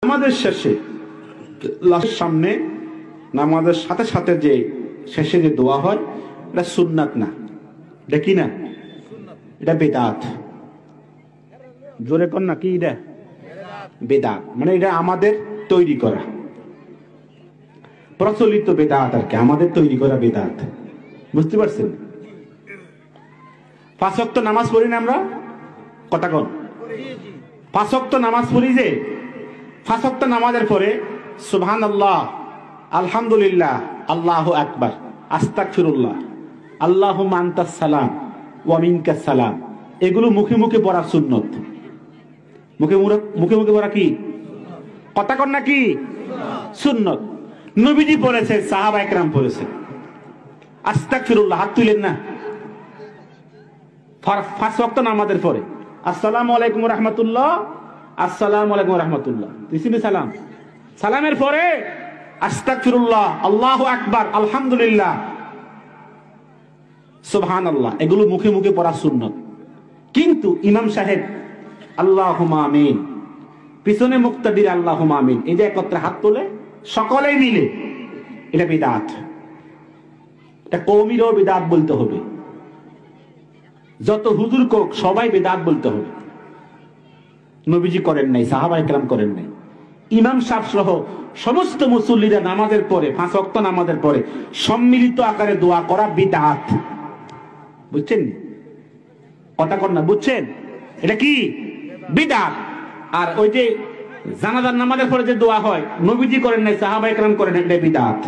আমাদের শেষে লাশের সামনে নামাজের সাথে সাথে যে শেষে যে দোয়া হয় এটা সুন্নাত না, এটা কি না, এটা বেদাত। জোরে কর না, কি এটা বেদাত, মানে এটা আমাদের তৈরি করা প্রচলিত বেদাত আর কি, আমাদের তৈরি করা বেদাত। বুঝতে পারছেন? 5 ওয়াক্ত নামাজ পড়ি না আমরা, কটা কোন 5 ওয়াক্ত নামাজ পড়ি, যে 5 ওয়াক্ত নামাজের পরে সুবহানাল্লাহ, আলহামদুলিল্লাহ, আল্লাহু আকবার, আস্তাগফিরুল্লাহ, আল্লাহুম্মা আনতাস সালাম ওয়া মিনকাস সালাম, এগুলো মুখে মুখে পড়া সুন্নত। মুখে মুখে পড়া কি, কথা কন না কি সুন্নত। নবীজি পড়েছে, সাহাবা একরাম পড়েছে। আস্তাগফিরুল্লাহ, হাত তুলেন না 5 ওয়াক্ত নামাজের পরে। আসসালামু আলাইকুম ওয়া রাহমাতুল্লাহ, আসসালামু আলাইকুম ওয়া রাহমাতুল্লাহ, তিসিবি সালাম। সালামের পরে আস্তাগফিরুল্লাহ, আল্লাহু আকবার, আলহামদুলিল্লাহ, সুবহানাল্লাহ, এগুলো মুখে মুখে পড়া সুন্নত। কিন্তু ইমাম সাহেব আল্লাহুম্মা আমিন, পিছনে মুক্তাদির আল্লাহুম্মা আমিন, এই যে একত্রে হাত তোলে সকলেই মিলে, এটা বিদআত। এটা কওমিরও বিদআত বলতে হবে, যত হুজুর কোক সবাই বিদআত বলতে হবে। নবীজি করেন নাই, সাহাবায়ে কেরাম করেন নাই। ইমাম সাহেব সহ সমস্ত মুসল্লিরা নামাজের পরে, 5 ওয়াক্ত নামাজের পরে সম্মিলিত আকারে দোয়া করা বিদআত। বুঝছেন? কথা কর না, বুঝছেন? এটা কি বিদআত। আর ওই যে জানাজার নামাজের পরে যে দোয়া হয়, নবীজি করেন নাই, সাহাবায়ে কেরাম করেন, এটা বিদআত।